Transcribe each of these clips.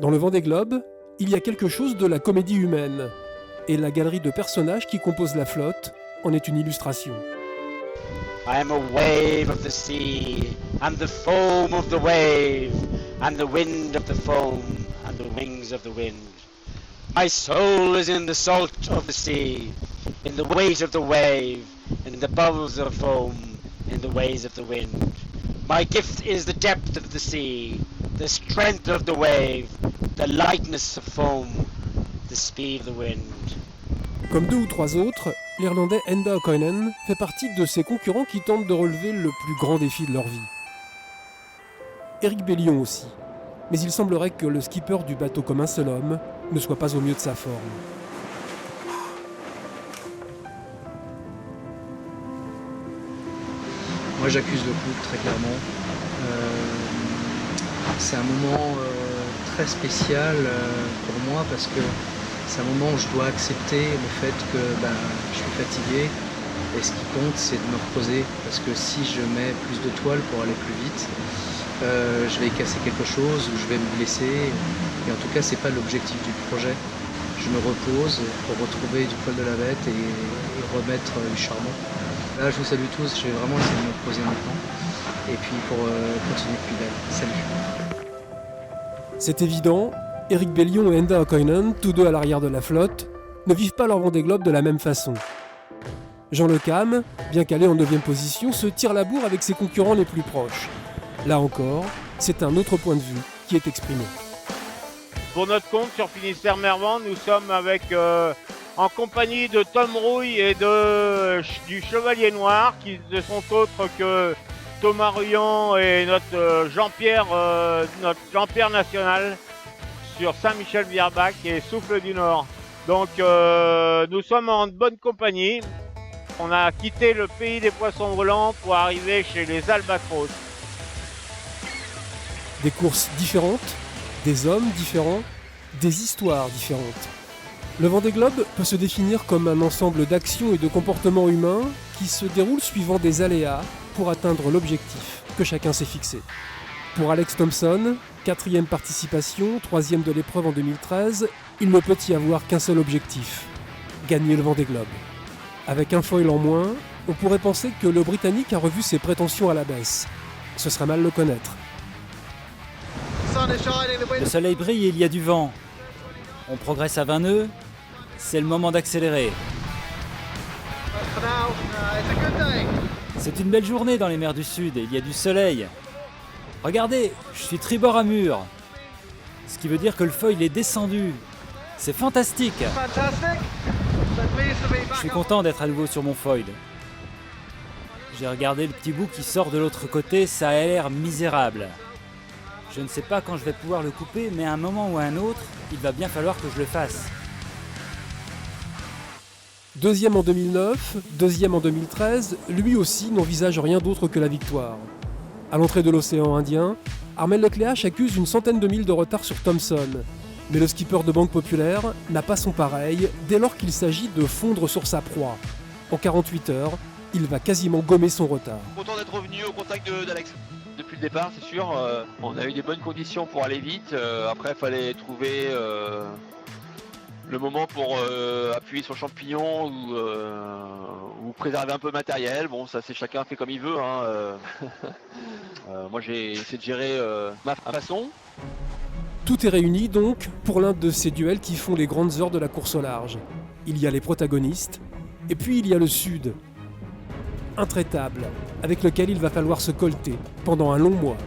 Dans le Vendée Globe, il y a quelque chose de la comédie humaine. Et la galerie de personnages qui compose la flotte en est une illustration. I am a wave of the sea, and the foam of the wave, and the wind of the foam, and the wings of the wind. My soul is in the salt of the sea, in the weight of the wave, in the bubbles of foam, in the ways of the wind. My gift is the depth of the sea, the strength of the wave, the lightness of foam, the speed of the wind. Comme 2 ou 3 autres, l'Irlandais Enda O'Coinan fait partie de ces concurrents qui tentent de relever le plus grand défi de leur vie. Éric Bellion aussi, mais il semblerait que le skipper du bateau comme un seul homme ne soit pas au mieux de sa forme. Moi j'accuse le coup très clairement. C'est un moment très spécial pour moi parce que c'est un moment où je dois accepter le fait que je suis fatigué et ce qui compte c'est de me reposer parce que si je mets plus de toile pour aller plus vite, je vais casser quelque chose ou je vais me blesser et en tout cas c'est pas l'objectif du projet. Je me repose pour retrouver du poil de la bête et remettre du charbon. Là je vous salue tous, je vais vraiment essayer de me reposer maintenant et puis pour continuer de plus belle. Salut. C'est évident, Éric Bellion et Enda O'Coinan, tous deux à l'arrière de la flotte, ne vivent pas leur Vendée Globe de la même façon. Jean Le Cam, bien calé en 9e position, se tire la bourre avec ses concurrents les plus proches. Là encore, c'est un autre point de vue qui est exprimé. Pour notre compte, sur Finistère-Mervent, nous sommes en compagnie de Tom Rouille et du Chevalier Noir, qui ne sont autres que Thomas Ruyant et notre Jean-Pierre national sur Saint-Michel-Bierbach et Souffle du Nord. Donc nous sommes en bonne compagnie. On a quitté le pays des poissons brûlants pour arriver chez les Albatros. Des courses différentes, des hommes différents, des histoires différentes. Le Vendée Globe peut se définir comme un ensemble d'actions et de comportements humains qui se déroulent suivant des aléas pour atteindre l'objectif que chacun s'est fixé. Pour Alex Thompson, 4e participation, 3e de l'épreuve en 2013, il ne peut y avoir qu'un seul objectif, gagner le Vendée Globe. Avec un foil en moins, on pourrait penser que le Britannique a revu ses prétentions à la baisse. Ce serait mal le connaître. Le soleil brille et il y a du vent. On progresse à 20 nœuds, c'est le moment d'accélérer. C'est une belle journée dans les mers du Sud et il y a du soleil. Regardez, je suis tribord à mur. Ce qui veut dire que le foil est descendu. C'est fantastique. Je suis content d'être à nouveau sur mon foil. J'ai regardé le petit bout qui sort de l'autre côté, ça a l'air misérable. Je ne sais pas quand je vais pouvoir le couper, mais à un moment ou à un autre, il va bien falloir que je le fasse. 2e en 2009, 2e en 2013, lui aussi n'envisage rien d'autre que la victoire. À l'entrée de l'océan Indien, Armel Lecléache accuse une centaine de milles de retard sur Thompson. Mais le skipper de Banque Populaire n'a pas son pareil dès lors qu'il s'agit de fondre sur sa proie. En 48 heures, il va quasiment gommer son retard. Content d'être revenu au contact d'Alex. Depuis le départ, c'est sûr, on a eu des bonnes conditions pour aller vite. Après, il fallait trouver le moment pour appuyer sur le champignon ou préserver un peu le matériel. Bon, ça c'est chacun fait comme il veut. Moi j'ai essayé de gérer ma façon. Tout est réuni donc pour l'un de ces duels qui font les grandes heures de la course au large. Il y a les protagonistes, et puis il y a le Sud, intraitable, avec lequel il va falloir se colter pendant un long mois.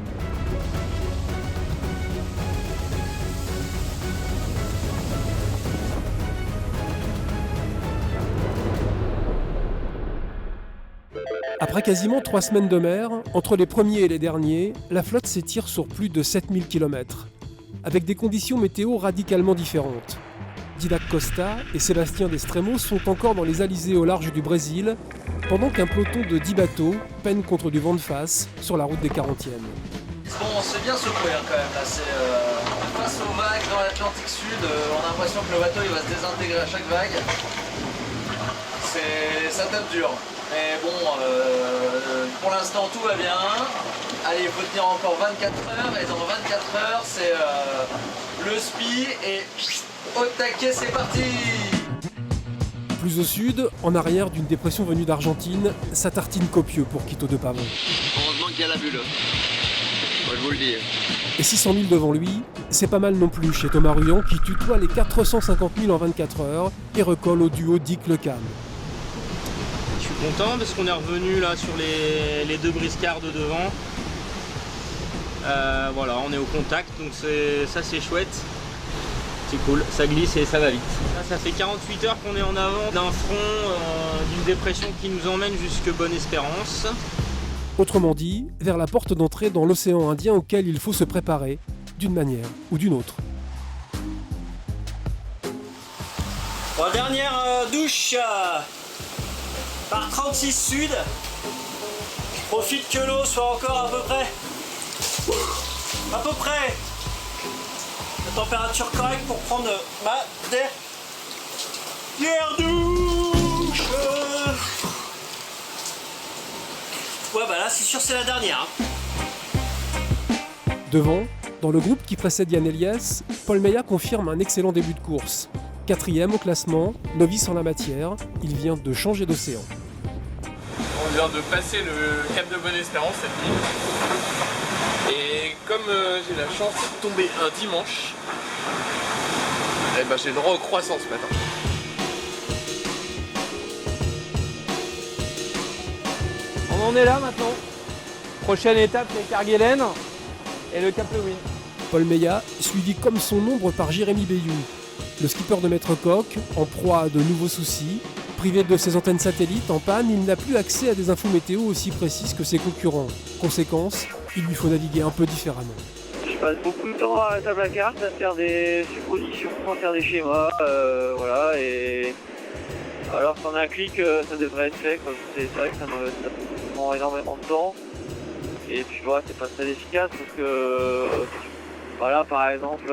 Après quasiment 3 semaines de mer, entre les premiers et les derniers, la flotte s'étire sur plus de 7000 km, avec des conditions météo radicalement différentes. Didac Costa et Sébastien Destremo sont encore dans les alizés au large du Brésil, pendant qu'un peloton de 10 bateaux peine contre du vent de face sur la route des 40e. Bon, c'est bien secoué quand même, là. Face aux vagues dans l'Atlantique Sud, on a l'impression que le bateau il va se désintégrer à chaque vague. Ça tape dur. Mais bon, pour l'instant tout va bien. Allez, il faut tenir encore 24 heures et dans 24 heures c'est le spi et au taquet, c'est parti. Plus au sud, en arrière d'une dépression venue d'Argentine, ça tartine copieux pour Quito de Pavón. Heureusement qu'il y a la bulle. Moi, je vous le dis. Et 600 000 devant lui, c'est pas mal non plus chez Thomas Ruyant qui tutoie les 450 000 en 24 heures et recolle au duo Dick Lecam. Je suis content parce qu'on est revenu là sur les deux briscards de devant. Voilà, on est au contact, donc ça c'est chouette. C'est cool, ça glisse et ça va vite. Là, ça fait 48 heures qu'on est en avant d'un front d'une dépression qui nous emmène jusque Bonne-Espérance. Autrement dit, vers la porte d'entrée dans l'océan Indien auquel il faut se préparer, d'une manière ou d'une autre. Bon, dernière douche par 36 Sud. Je profite que l'eau soit encore à peu près la température correcte pour prendre ma dernière douche. Ouais, bah là, c'est sûr, c'est la dernière. Devant, dans le groupe qui précède Yann Eliès, Paul Meillat confirme un excellent début de course. 4e au classement, novice en la matière, il vient de changer d'océan. On vient de passer le cap de Bonne-Espérance cette nuit. Et comme j'ai la chance de tomber un dimanche, eh ben, j'ai le droit au croissant ce matin. On en est là maintenant. Prochaine étape, c'est Kerguelen et le Cap Lewin. Paul Meillat, suivi comme son ombre par Jérémy Bayou. Le skipper de Maître Coq, en proie à de nouveaux soucis, privé de ses antennes satellites en panne, il n'a plus accès à des infos météo aussi précises que ses concurrents. Conséquence, il lui faut naviguer un peu différemment. Je passe beaucoup de temps à la table à cartes, à faire des suppositions, à faire des schémas, voilà, et alors qu'en un clic, ça devrait être fait, quoi. C'est vrai que ça me prend énormément de temps, et puis voilà, c'est pas très efficace, parce que, voilà, par exemple,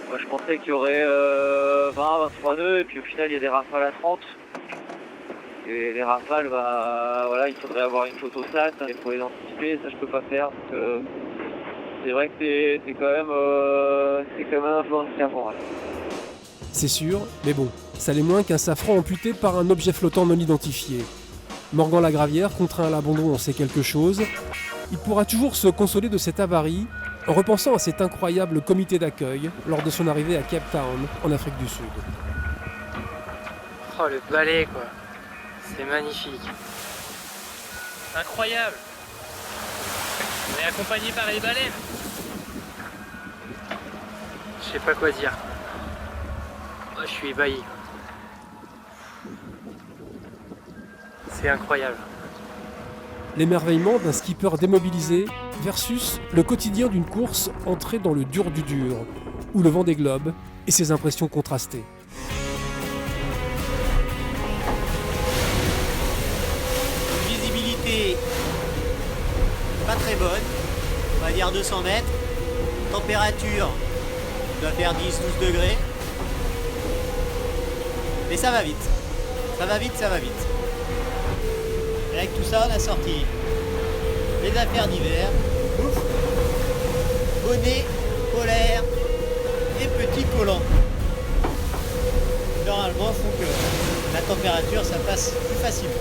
moi, je pensais qu'il y aurait 20-23 nœuds, et puis au final, il y a des rafales à 30. Et les rafales, bah, voilà, il faudrait avoir une photo sat, il faut les anticiper, ça je peux pas faire. Donc, c'est vrai que c'est quand même un peu handicapant pour moi. C'est sûr, mais bon, ça l'est moins qu'un safran amputé par un objet flottant non identifié. Morgan Lagravière, contraint à l'abandon, en sait quelque chose. Il pourra toujours se consoler de cette avarie en repensant à cet incroyable comité d'accueil lors de son arrivée à Cape Town, en Afrique du Sud. Oh, le balai, quoi. C'est magnifique. Incroyable. On est accompagné par les baleines. Je sais pas quoi dire. Moi, je suis ébahi. C'est incroyable. L'émerveillement d'un skipper démobilisé versus le quotidien d'une course entrée dans le dur du dur, où le vent des globes et ses impressions contrastées. Visibilité pas très bonne, on va dire 200 mètres. Température doit faire 10-12 degrés. Mais ça va vite. Ça va vite, ça va vite. Et avec tout ça, on a sorti les affaires d'hiver, bonnet, polaire et petits collants. Normalement, il faut que la température, ça passe plus facilement.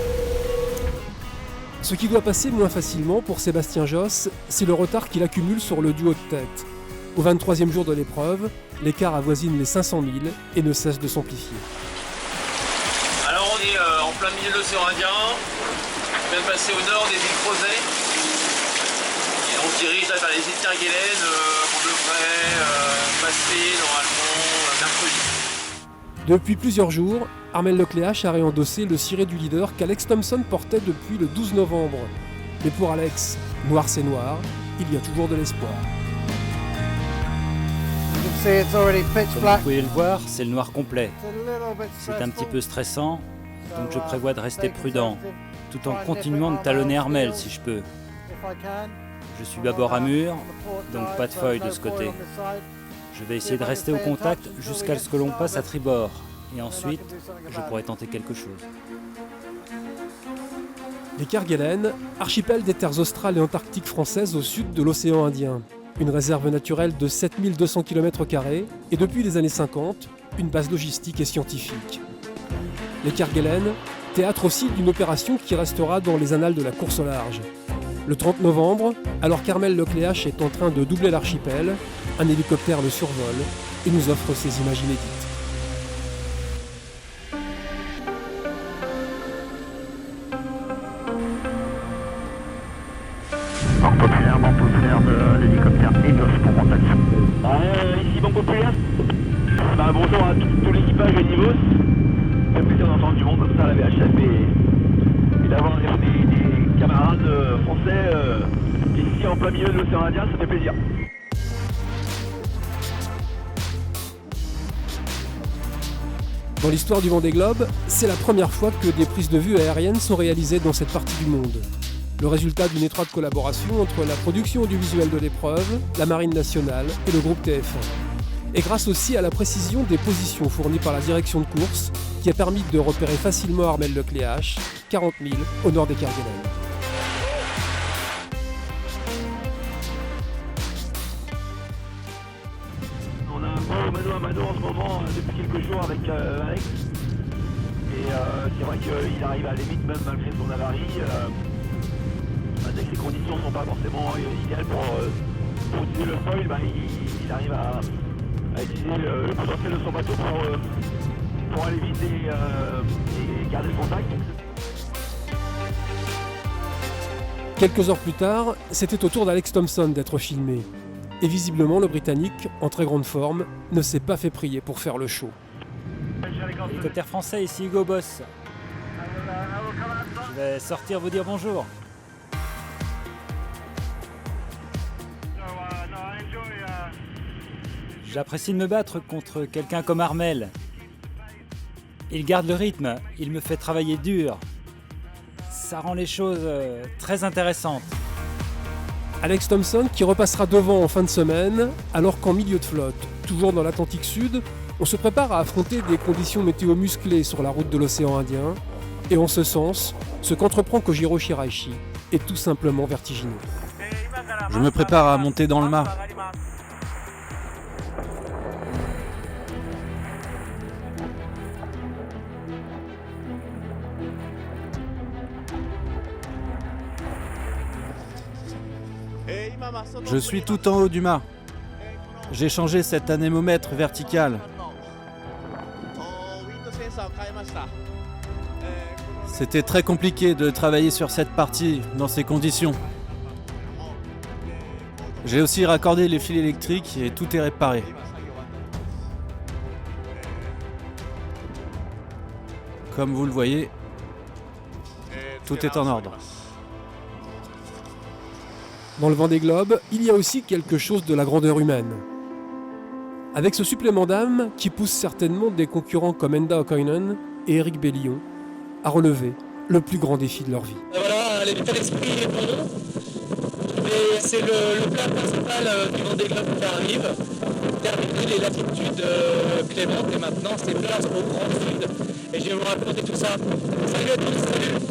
Ce qui doit passer moins facilement pour Sébastien Josse, c'est le retard qu'il accumule sur le duo de tête. Au 23e jour de l'épreuve, l'écart avoisine les 500 000 et ne cesse de s'amplifier. Alors on est en plein milieu de l'océan Indien, on vient de passer au nord des îles Crozet, et on se dirige là vers les îles Kerguelen, on devrait passer normalement mercredi. Depuis plusieurs jours, Armel Lecléache a réendossé le ciré du leader qu'Alex Thompson portait depuis le 12 novembre. Mais pour Alex, noir c'est noir, il y a toujours de l'espoir. Comme vous pouvez le voir, c'est le noir complet. C'est un petit peu stressant, donc je prévois de rester prudent, tout en continuant de talonner Armel si je peux. Je suis bâbord à mur, donc pas de feuille de ce côté. Je vais essayer de rester au contact jusqu'à ce que l'on passe à tribord, et ensuite, je pourrai tenter quelque chose. Les Kerguelen, archipel des terres australes et antarctiques françaises au sud de l'océan Indien. une réserve naturelle de 7200 km² et depuis les années 50, une base logistique et scientifique. Les Kerguelen, théâtre aussi d'une opération qui restera dans les annales de la course au large. Le 30 novembre, alors qu'Armel Lecléache est en train de doubler l'archipel, un hélicoptère le survole et nous offre ces images inédites. Populaire de l'hélicoptère Enos pour Montagne. Ici Banque Populaire. Bonjour à tout l'équipage de Nivos. Ça fait plaisir d'entendre du monde comme ça à la VHF et d'avoir des camarades français ici en plein milieu de l'océan Indien, ça fait plaisir. Dans l'histoire du Vendée Globe, c'est la première fois que des prises de vue aériennes sont réalisées dans cette partie du monde. Le résultat d'une étroite collaboration entre la production audiovisuelle de l'épreuve, la Marine nationale et le groupe TF1. Et grâce aussi à la précision des positions fournies par la direction de course, qui a permis de repérer facilement Armel Lecléache, 40 000 au nord des Kerguelen. On a un beau mano à mano en ce moment depuis quelques jours avec Alex. Et c'est vrai qu'il arrive à la limite même malgré son avarie. Dès que les conditions ne sont pas forcément idéales pour utiliser le foil, il arrive à utiliser le potentiel de son bateau pour aller vite et garder le contact. Quelques heures plus tard, c'était au tour d'Alex Thompson d'être filmé. Et visiblement, le Britannique, en très grande forme, ne s'est pas fait prier pour faire le show. Hélicoptère français, ici Hugo Boss. Je vais sortir vous dire bonjour. J'apprécie de me battre contre quelqu'un comme Armel. Il garde le rythme, il me fait travailler dur. Ça rend les choses très intéressantes. Alex Thompson qui repassera devant en fin de semaine, alors qu'en milieu de flotte, toujours dans l'Atlantique Sud, on se prépare à affronter des conditions météo musclées sur la route de l'océan Indien. Et en ce sens, ce qu'entreprend Kojiro Shiraishi est tout simplement vertigineux. Je me prépare à monter dans le mât. Je suis tout en haut du mât. J'ai changé cet anémomètre vertical. C'était très compliqué de travailler sur cette partie dans ces conditions. J'ai aussi raccordé les fils électriques et tout est réparé. Comme vous le voyez, tout est en ordre. Dans le Vendée Globe, il y a aussi quelque chose de la grandeur humaine. Avec ce supplément d'âme qui pousse certainement des concurrents comme Enda Okoinen et Eric Bellillon à relever le plus grand défi de leur vie. Et voilà, l'état d'esprit est pour nous. Et c'est le plat principal du Vendée Globe qui arrive. Terminer les latitudes clémentes et maintenant c'est place au grand sud. Et je vais vous raconter tout ça. Salut à tous, salut!